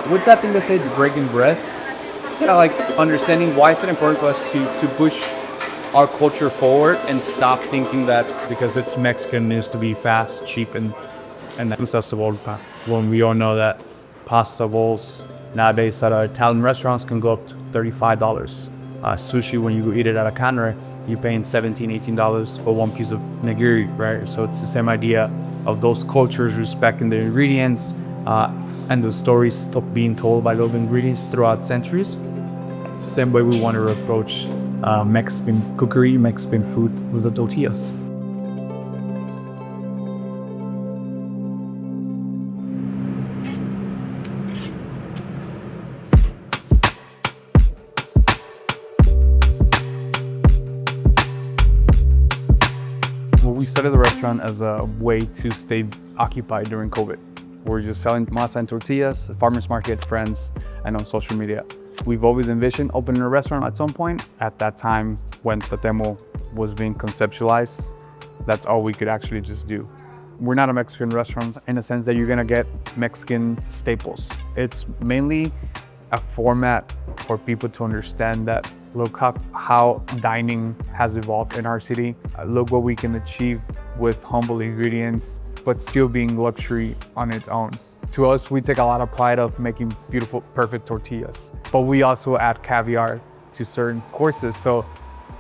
what's that thing they say? Breaking bread. Yeah, like understanding why is it important for us to push our culture forward and stop thinking that because it's Mexican needs to be fast, cheap, and accessible. When we all know that pasta bowls nowadays at Italian restaurants can go up to $35. Sushi, when you go eat it at a counter, you're paying $17, $18 for one piece of nigiri, right? So it's the same idea of those cultures respecting the ingredients and the stories of being told by those ingredients throughout centuries. It's the same way we want to approach Mexican cookery, Mexican food with the tortillas. Well, we started the restaurant as a way to stay occupied during COVID. We're just selling masa and tortillas, farmers market, friends, and on social media. We've always envisioned opening a restaurant at some point. At that time, when Tatemó was being conceptualized, that's all we could actually just do. We're not a Mexican restaurant in the sense that you're gonna get Mexican staples. It's mainly a format for people to understand that look how dining has evolved in our city. Look what we can achieve with humble ingredients, but still being luxury on its own. To us, we take a lot of pride of making beautiful, perfect tortillas, but we also add caviar to certain courses. So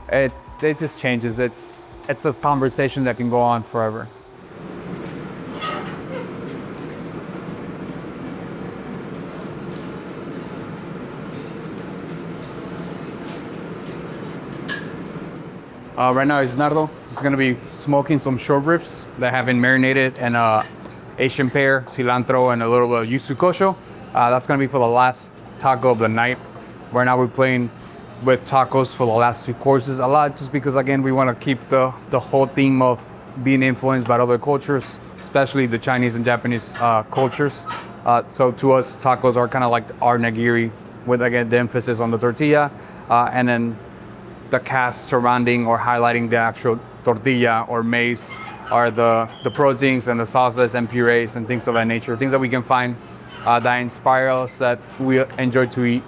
it just changes. It's a conversation that can go on forever. Right now, Nardo is going to be smoking some short ribs that have been marinated in Asian pear, cilantro, and a little bit of yuzu kosho. That's going to be for the last taco of the night. Right now, we're playing with tacos for the last two courses. A lot just because, again, we want to keep the whole theme of being influenced by other cultures, especially the Chinese and Japanese cultures. So to us, tacos are kind of like our nigiri with, again, the emphasis on the tortilla and then the cast surrounding or highlighting the actual tortilla or maize are the proteins and the sauces and purees and things of that nature, things that we can find that inspire us, that we enjoy to eat.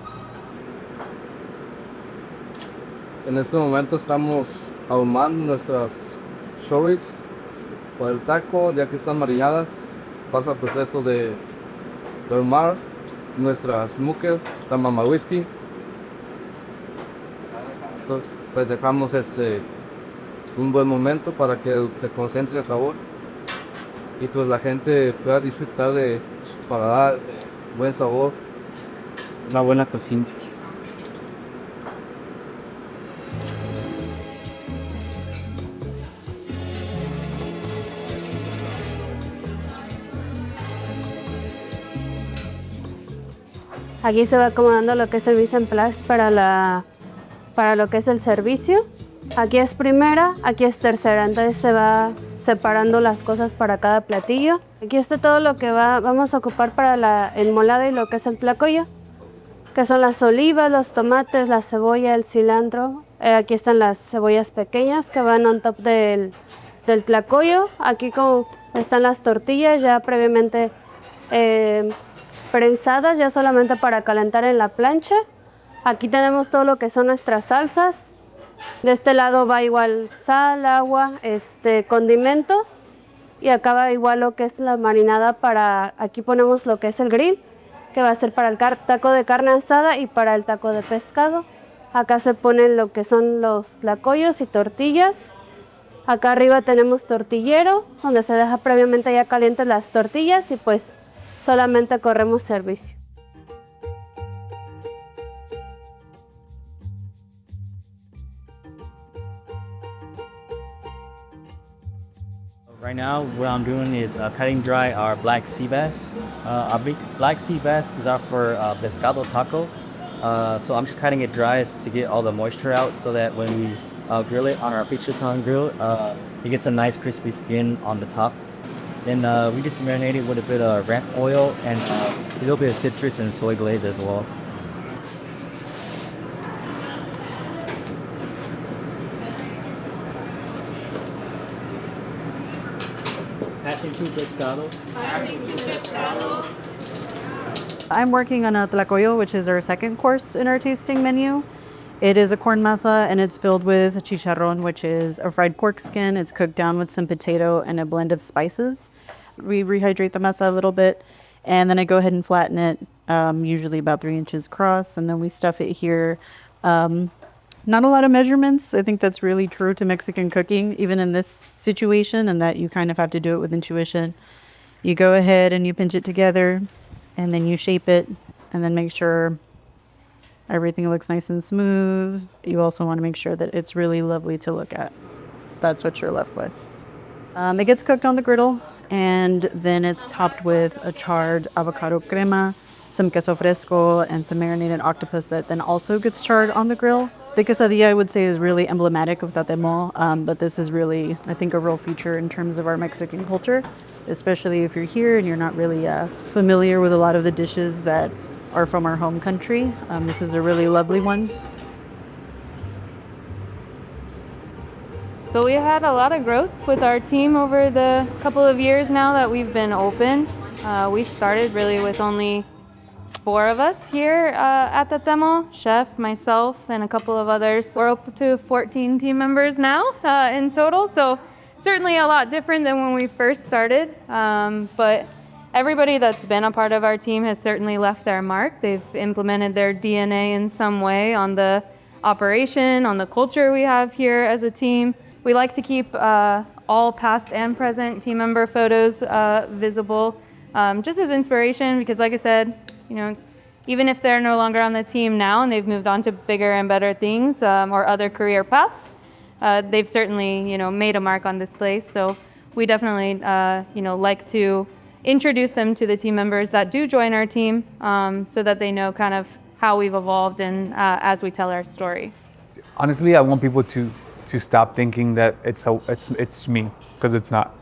En este momento estamos ahumando nuestras shorts por el taco, ya que están maridadas. Pasa el proceso de ahumar nuestras smoked, la mama whisky. Entonces, pues dejamos un buen momento para que se concentre el sabor y pues la gente pueda disfrutar de su paladar, de buen sabor, una buena cocina. Aquí se va acomodando lo que es el mise en place para lo que es el servicio. Aquí es primera, aquí es tercera, entonces se va separando las cosas para cada platillo. Aquí está todo lo que vamos a ocupar para la enmolada y lo que es el tlacoyo, que son las olivas, los tomates, la cebolla, el cilantro. Aquí están las cebollas pequeñas que van on top del tlacoyo. Aquí como están las tortillas ya previamente prensadas, ya solamente para calentar en la plancha. Aquí tenemos todo lo que son nuestras salsas. De este lado va igual sal, agua, condimentos. Y acá va igual lo que es la marinada para... Aquí ponemos lo que es el grill, que va a ser para el taco de carne asada y para el taco de pescado. Acá se ponen lo que son los tlacoyos y tortillas. Acá arriba tenemos tortillero, donde se deja previamente ya calientes las tortillas y pues solamente corremos servicio. Right now, what I'm doing is cutting dry our black sea bass. Black sea bass is out for pescado taco. So I'm just cutting it dry to get all the moisture out so that when we grill it on our Michelin grill, it gets a nice crispy skin on the top. Then we just marinate it with a bit of ramp oil and a little bit of citrus and soy glaze as well. Passing to pescado. I'm working on a tlacoyo, which is our second course in our tasting menu. It is a corn masa and it's filled with chicharrón, which is a fried pork skin. It's cooked down with some potato and a blend of spices. We rehydrate the masa a little bit and then I go ahead and flatten it, usually about 3 inches across, and then we stuff it here. Not a lot of measurements. I think that's really true to Mexican cooking, even in this situation, and that you kind of have to do it with intuition. You go ahead and you pinch it together and then you shape it and then make sure everything looks nice and smooth. You also want to make sure that it's really lovely to look at. That's what you're left with. It gets cooked on the griddle and then it's topped with a charred avocado crema, some queso fresco, and some marinated octopus that then also gets charred on the grill. The quesadilla, I would say, is really emblematic of Tatemó, but this is really, I think, a real feature in terms of our Mexican culture, especially if you're here and you're not really familiar with a lot of the dishes that are from our home country. This is a really lovely one. So we had a lot of growth with our team over the couple of years now that we've been open. We started really with only 4 of us here at Tatemó, chef, myself, and a couple of others. We're up to 14 team members now in total, so certainly a lot different than when we first started, but everybody that's been a part of our team has certainly left their mark. They've implemented their DNA in some way on the operation, on the culture we have here as a team. We like to keep all past and present team member photos visible, just as inspiration, because like I said, you know, even if they're no longer on the team now and they've moved on to bigger and better things or other career paths, they've certainly, you know, made a mark on this place. So we definitely, you know, like to introduce them to the team members that do join our team, so that they know kind of how we've evolved and as we tell our story. Honestly, I want people to stop thinking that it's me, because it's not.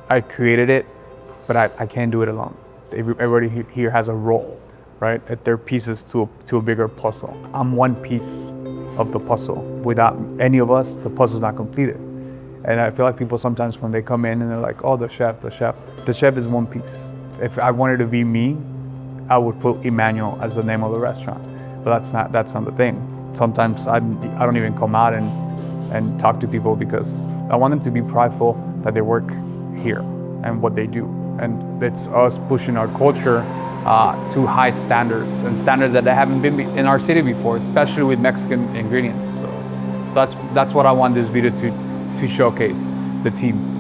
I created it, but I can't do it alone. Everybody here has a role, right? They're pieces to a bigger puzzle. I'm one piece of the puzzle. Without any of us, the puzzle's not completed. And I feel like people sometimes when they come in and they're like, oh, the chef. The chef is one piece. If I wanted to be me, I would put Emmanuel as the name of the restaurant. But that's not the thing. Sometimes I don't even come out and talk to people because I want them to be prideful that they work here and what they do. And it's us pushing our culture to high standards and standards that they haven't been in our city before, especially with Mexican ingredients. So that's what I want this video to showcase, the team.